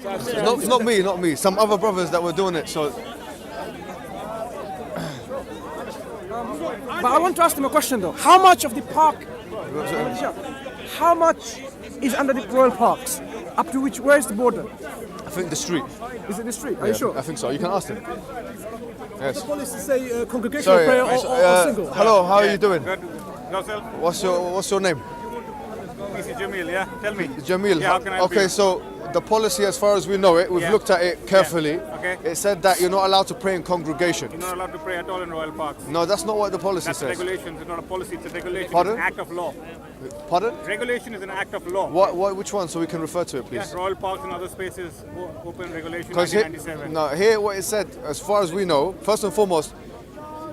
Not me. Some other brothers that were doing it. So But I want to ask them a question though. How much of the park, how much is under the royal parks? Up to which, where is the border? I think the street. Is it the street? Are you sure? I think so. You can ask them. Yes. The police say congregational Sorry. prayer or single. Hello. How are you doing? Good. Yourself? What's your name? This is Jamil, yeah? Tell me. Jamil. Yeah, how can I help Okay. you? So the policy, as far as we know it, we've Yeah. looked at it carefully. Yeah. Okay. It said that you're not allowed to pray in congregation. You're not allowed to pray at all in royal parks. No, that's not what the policy That's says. regulations. It's not a policy. It's a regulation. Pardon? It's an act of law. Pardon? Regulation is an act of law. Which one? So we can refer to it, Yeah, please. royal parks and other spaces open regulation Because 1997. here what it said, as far as we know, first and foremost,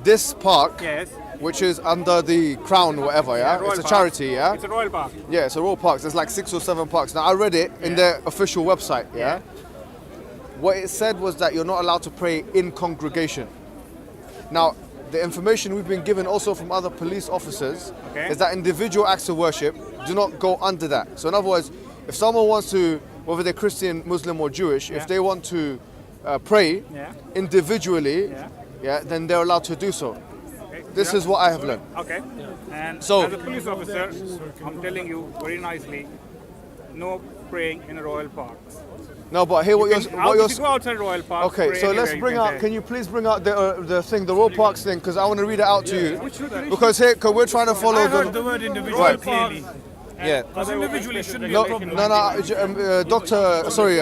this park, Yes. which is under the crown or whatever, yeah? Royal It's a park. charity, yeah? It's a royal park. Yeah, it's a royal parks. There's like 6 or 7 parks. Now I read it in their official website, yeah? What it said was that you're not allowed to pray in congregation. Now, the information we've been given also from other police officers Okay. is that individual acts of worship do not go under that. So in other words, if someone wants to, whether they're Christian, Muslim or Jewish, if they want to pray Yeah. individually, then they're allowed to do so. Okay. This is what I have learned. Okay. And So- as a police officer, I'm telling you very nicely, no praying in royal parks. No, but here what If you go you're outside royal parks. okay. pray So let's anywhere you bring can out. pray. Can you please bring out the thing, the Royal Parks thing, because I want to read it out to you. Because here, cause we're trying to follow I heard the the. word individual Right. clearly. Yeah. Because individually shouldn't be No, a problem. Doctor. Sorry,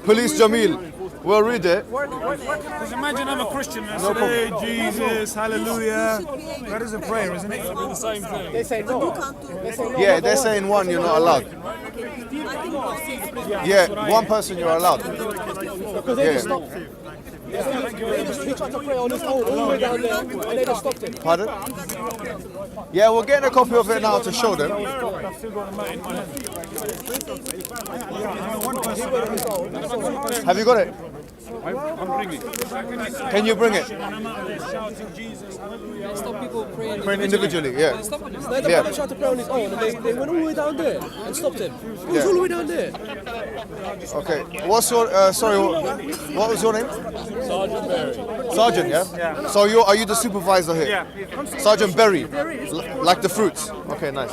Police Jamil. We'll read it. Because imagine I'm a Christian and I say, hey, Jesus, hallelujah. That is a prayer, isn't it? The same thing. They say no. They say no. Yeah, they're saying one, you're not allowed. Yeah, one person you're allowed. Because they just stopped him. He tried to pray on his own all the way down there, and they just stopped him. Pardon? Yeah, we're getting a copy of it now to show them. Have you got it? I'm bringing. Can you bring it? Stop people praying. Praying individually, yeah. Stop them. They Yeah. tried to pray on his own, and they went all the way down there and stopped him. He was all the way down there. Okay. What's your sorry? What was your name? Sergeant Berry. Sergeant, yeah. So are you the supervisor here? Yeah. Sergeant Berry, like the fruits. Okay, nice.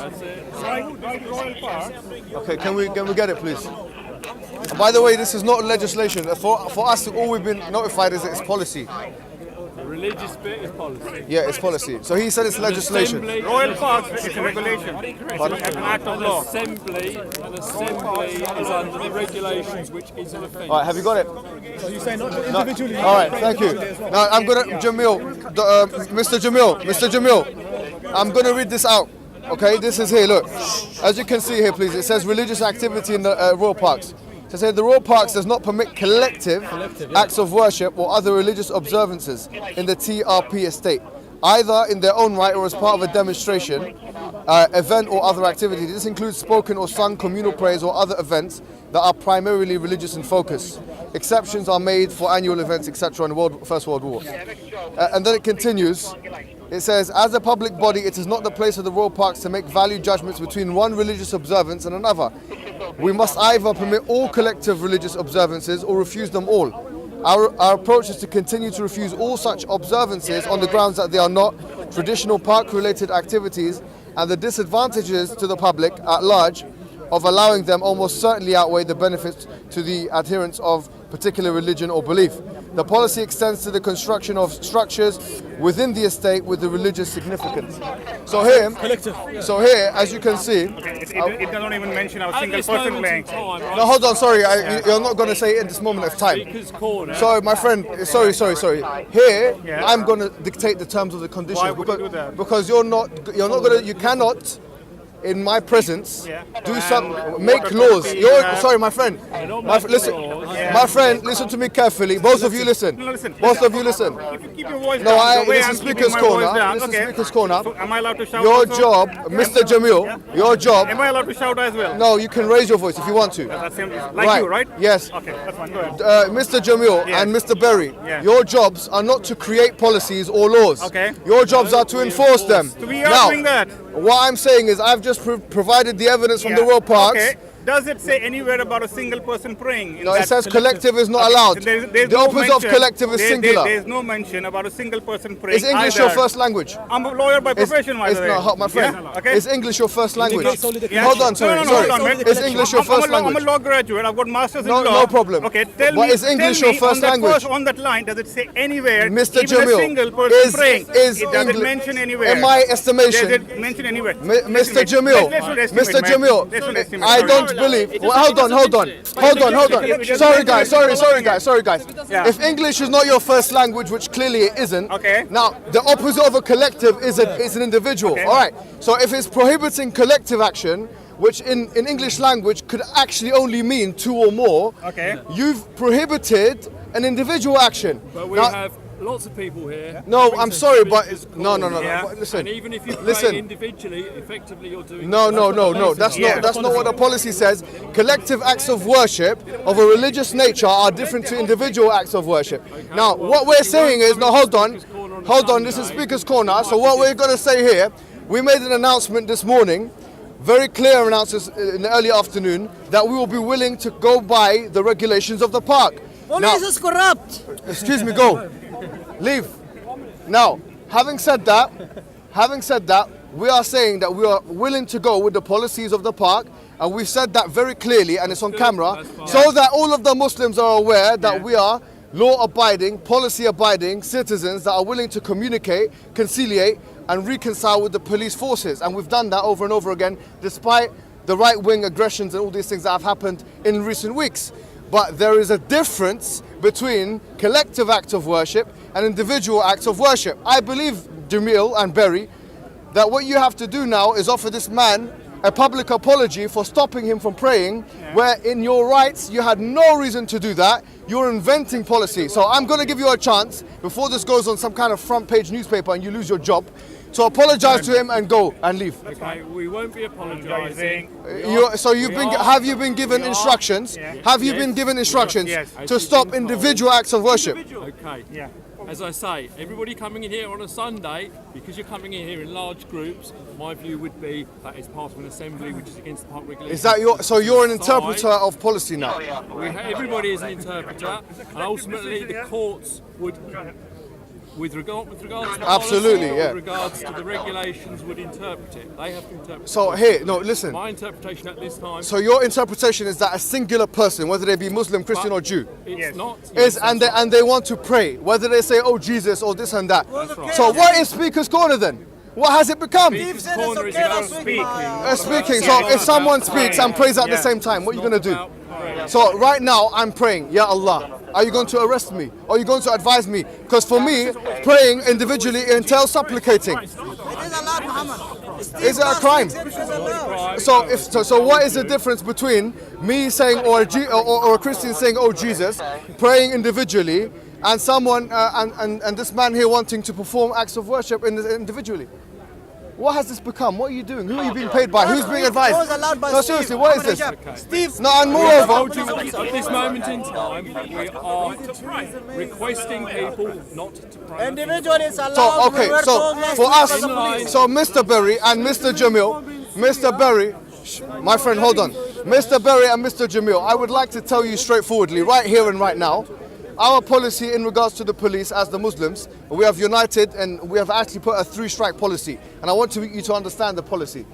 Okay, can we get it, please? And by the way, this is not legislation. For us, all we've been notified is that it's policy. The religious bit is policy. Yeah, it's policy. So he said it's legislation. Royal parks is a regulation. It's an act of law. Assembly is under the regulations, which is an offence. All right, have you got it? So you say not just No. individually. All right, thank you. Now I'm gonna Mr. Jamil, I'm gonna read this out. Okay, this is here. Look, as you can see here, please. It says religious activity in the royal parks. So it says the royal parks does not permit collective acts of worship or other religious observances in the TRP estate, either in their own right or as part of a demonstration, event or other activity. This includes spoken or sung communal prayers or other events that are primarily religious in focus. Exceptions are made for annual events, etc. in the First World War. And then it continues. It says, as a public body, it is not the place of the royal parks to make value judgments between one religious observance and another. We must either permit all collective religious observances or refuse them all. Our approach is to continue to refuse all such observances on the grounds that they are not traditional park-related activities, and the disadvantages to the public at large of allowing them almost certainly outweigh the benefits to the adherents of particular religion or belief. The policy extends to the construction of structures within the estate with the religious significance. So here, as you can see, It doesn't even mention a At single this person moment playing. in time, right, no, hold on, sorry, you're not going to say it in this moment of time. Speaker's Corner. Sorry, my friend. Sorry. Here, I'm going to dictate the terms of the conditions. Why would you do that? Because you're not going to. You cannot, in my presence, do some make laws. Sorry, my friend. Listen, my friend. Listen to me carefully. Both of you listen. No, listen. Both of you listen. If you keep your voice No, down, the way this I'm is keeping Speaker's my Corner. voice down, This is okay. Speaker's Corner. So am I allowed to shout? Your also? job, Mr. Jamil. Your job. Am I allowed to shout as well? No. No, you can raise your voice if you want to. That's same, like you, right? Yes. Okay, that's fine. Go ahead. Mr. Jamil Yes. and Mr. Berry, Yeah. your jobs are not to create policies or laws. Okay. Your jobs are to enforce them. So we are Now, doing that. what I'm saying is I've just provided the evidence from the Yeah. royal parks Okay. does it say anywhere about a single person praying? No, it says collective is not allowed. There's The no opposite of mention- collective is singular. There's no mention about a single person praying. Is English either. your first language? I'm a lawyer by profession, by the way. No, my friend. Yeah? Okay. Is English your first language? Yeah. Hold on, No, sorry, no, no, sorry. hold on, man. Is English your first language? I'm a law graduate. I've got masters in No, law. no problem. Okay, tell But me. is English tell your me first on that language? on that line, does it say anywhere? Mr. Even Jamil, a single person is praying. It doesn't Engli- mention anywhere. in my estimation, Does it mention anywhere? Mr. Jamil, Mr. Jamil, I don't believe. Well, hold on. Sorry, guys. Yeah. If English is not your first language, which clearly it isn't, Okay. now the opposite of a collective is an individual. Okay. All right. So if it's prohibiting collective action, which in English language could actually only mean two or more, Okay. you've prohibited an individual action. But we Now- have lots of people here. No, I'm sorry, but It's no. Yeah. But listen. And even if you pray Listen. individually, effectively you're doing. No. Yeah. That's not what the policy says. Collective acts of worship of a religious nature are different to individual acts of worship. Now, what we're saying is, no, hold on. This is Speaker's Corner. So what we're going to say here, we made an announcement this morning, very clear announcement in the early afternoon, that we will be willing to go by the regulations of the park. Police is corrupt. Excuse me, go. Leave. Now, having said that, we are saying that we are willing to go with the policies of the park, and we've said that very clearly, and it's on camera, so that all of the Muslims are aware that we are law-abiding, policy-abiding citizens that are willing to communicate, conciliate, and reconcile with the police forces. And we've done that over and over again, despite the right-wing aggressions and all these things that have happened in recent weeks. But there is a difference between collective acts of worship and individual acts of worship. I believe, Jamil and Berry, that what you have to do now is offer this man a public apology for stopping him from praying, where in your rights you had no reason to do that. You're inventing policy. So I'm going to give you a chance, before this goes on some kind of front page newspaper and you lose your job, to apologize to him and go and leave. Okay, we won't be apologising. Have you been given instructions? Have you been given instructions Yes. to stop individual acts of worship? Okay. Yeah. As I say, everybody coming in here on a Sunday, because you're coming in here in large groups, my view would be that it's part of an assembly which is against the park regulations. Is that so you're an interpreter of policy now? Everybody is an interpreter, and ultimately the courts would, with regards to the Absolutely, policy, yeah. with regards to the regulations, would interpret it. They have to interpret. So here, no, listen. My interpretation at this time So your interpretation is that a singular person, whether they be Muslim, Christian, or Jew, it's Yes. not. and they want to pray, whether they say, "Oh Jesus" or this and that. right. So what is Speaker's Corner then? What has it become? Speaker's said it's Corner is okay about last week, speaking. man. Speaking. So if someone speaks and prays at the same time, what are you going to do? So right now I'm praying, Ya Allah. Are you going to arrest me? Or are you going to advise me? Because for me, praying individually entails supplicating. It is allowed, Muhammad. Is it a crime? It is allowed. So what is the difference between me saying or a Christian saying, "Oh Jesus," praying individually, and someone and this man here wanting to perform acts of worship individually? What has this become? What are you doing? Who are you being paid by? Who's being It was advised? allowed by No, Steve. seriously, what is this? Steve, No, and moreover, At this moment in time, we are requesting people not to pray. individual is allowed. so We okay, were so told last for week us, by the police. so Mr. Berry and Mr. Jamil, Mr. Berry, my friend, hold on, Mr. Berry and Mr. Jamil, I would like to tell you straightforwardly, right here and right now, our policy in regards to the police as the Muslims, we have united and we have actually put a 3-strike policy. And I want you to understand the policy.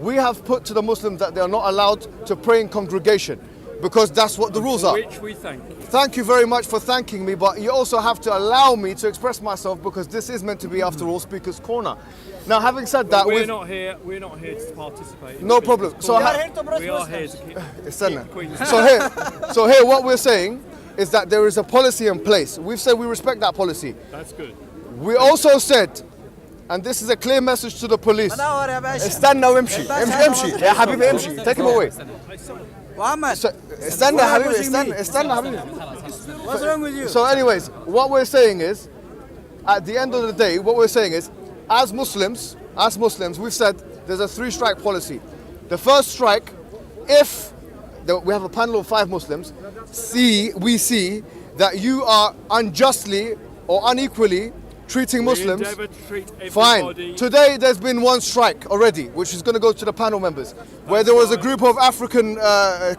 We have put to the Muslims that they are not allowed to pray in congregation because that's what the rules are. Which we thank you. Thank you very much for thanking me, but you also have to allow me to express myself because this is meant to be, after all, Speaker's Corner. Now, having said that, We're not here to participate. in No Speaker's problem. So Corner. ha- We are here to press we are Muslims. here to keep. Istanna. Queen's- So here, what we're saying is that there is a policy in place. We've said we respect that policy. That's good. We also said, and this is a clear message to the police. Manawar ya Basha. استنى وامشي امشي يا حبيبي امشي take him away. Muhammad, استنى حبيبي استنى حبيبي. what's wrong with you? So anyways, what we're saying is, at the end of the day, what we're saying is, as Muslims, we've said there's a 3-strike policy. The first strike, if we have a panel of 5 Muslims, we see that you are unjustly or unequally treating Muslims. We endeavour to treat Fine. everybody. Today there's been one strike already, which is going to go to the panel members, where there was a group of African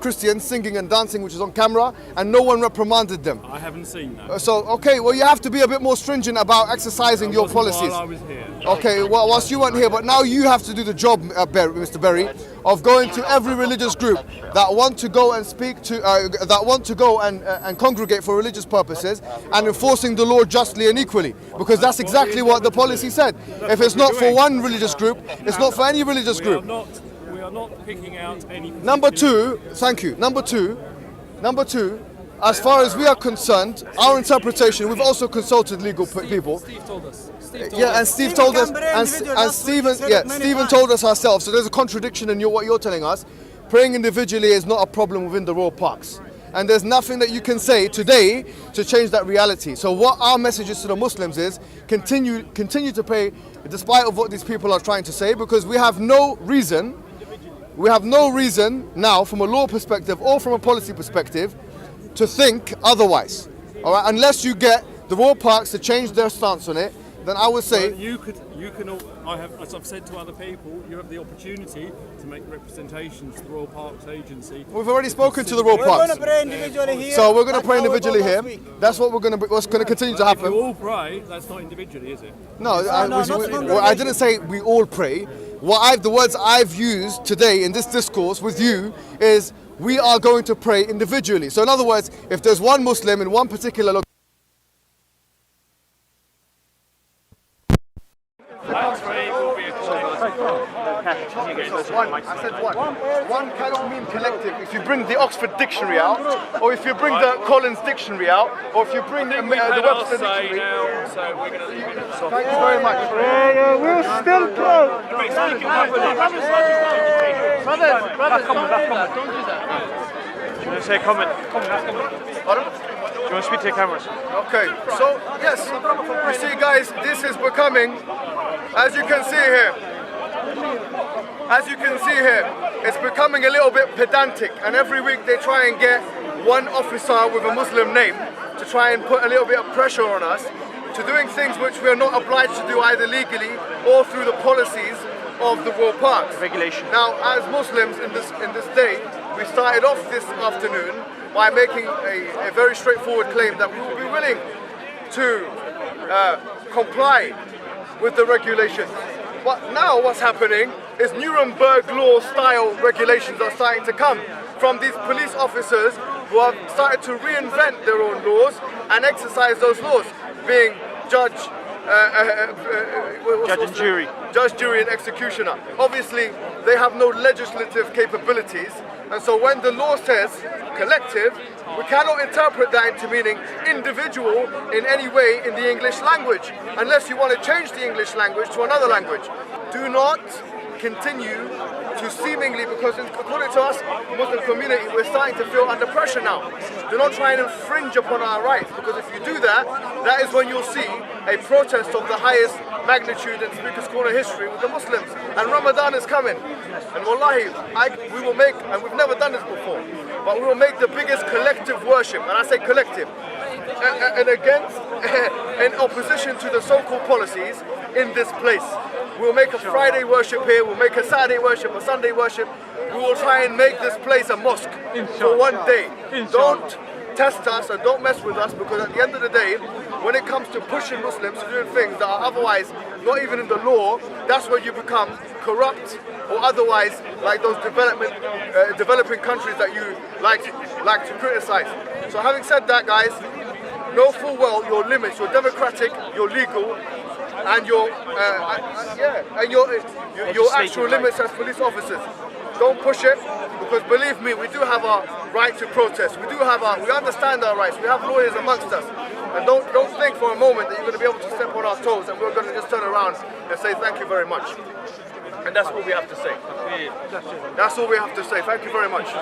Christians singing and dancing, which is on camera, and no one reprimanded them. I haven't seen that. So, okay, well, you have to be a bit more stringent about exercising your Wasn't policies. While I was here. Okay, well, whilst you weren't here, but now you have to do the job, Mr. Berry, of going to every religious group that want to go and speak to, that want to go and congregate for religious purposes, and enforcing the law justly and equally, because that's exactly what the policy said. If it's not for one religious group, it's not for any religious We are group. not. We are not picking out any. Number two, thank you. Number two, as far as we are concerned, our interpretation, we've also consulted legal people. Steve told us. Yeah, and Steve told us, and Stephen told us ourselves. So there's a contradiction in what you're telling us. Praying individually is not a problem within the royal parks, and there's nothing that you can say today to change that reality. So what our message is to the Muslims is continue to pray, despite of what these people are trying to say, because we have no reason now, from a law perspective or from a policy perspective, to think otherwise. All right, unless you get the royal parks to change their stance on it, then I would say You can. As I've said to other people, you have the opportunity to make representations to the Royal Parks Agency. we've already spoken to the royal We're going parks. to pray individually here. So we're going to pray That's how we individually go here. last week. That's what's going to continue to If you happen. all pray, that's not individually, is it? No, not I didn't say we all pray. The words I've used today in this discourse with you is we are going to pray individually. So in other words, if there's one Muslim in one particular location, I said one. One cannot mean collective. If you bring the Oxford Dictionary out, or if you bring the Collins Dictionary out, or if you bring the Webster Dictionary. Thank you very much. We're still close. You want to say a comment? Pardon? Do you want to speak to your cameras? Okay, so yes, you see guys, this is becoming, as you can see here, it's becoming a little bit pedantic, and every week they try and get one officer with a Muslim name to try and put a little bit of pressure on us to doing things which we are not obliged to do either legally or through the policies of the royal parks. Regulation. Now, as Muslims in this day, we started off this afternoon by making a very straightforward claim that we will be willing to comply with the regulations. But now what's happening is Nuremberg law style regulations are starting to come from these police officers who have started to reinvent their own laws and exercise those laws, being judge, and jury. Judge, jury, and executioner. Obviously, they have no legislative capabilities, and so when the law says collective, we cannot interpret that into meaning individual in any way in the English language, unless you want to change the English language to another language. Do not continue to seemingly, because according to us, Muslim community, we're starting to feel under pressure now. Do not try and infringe upon our rights, because if you do that, that is when you'll see a protest of the highest magnitude in Speaker's Corner history with the Muslims. And Ramadan is coming. And wallahi, we will make, and we've never done this before, but we will make the biggest collective worship, and I say collective, and against, in opposition to the so-called policies in this place. We'll make a Friday worship here, we'll make a Saturday worship, a Sunday worship. We will try and make this place a mosque for one day. Don't test us and don't mess with us, because at the end of the day, when it comes to pushing Muslims to doing things that are otherwise not even in the law, that's where you become corrupt or otherwise like those developing countries that you like to criticize. So having said that, guys, know full well your limits, you're democratic, you're legal, and your actual limits as police officers. Don't push it, because believe me, we do have our right to protest. We understand our rights. We have lawyers amongst us. And don't think for a moment that you're going to be able to step on our toes and we're going to just turn around and say thank you very much. And that's all we have to say. That's all we have to say. Thank you very much.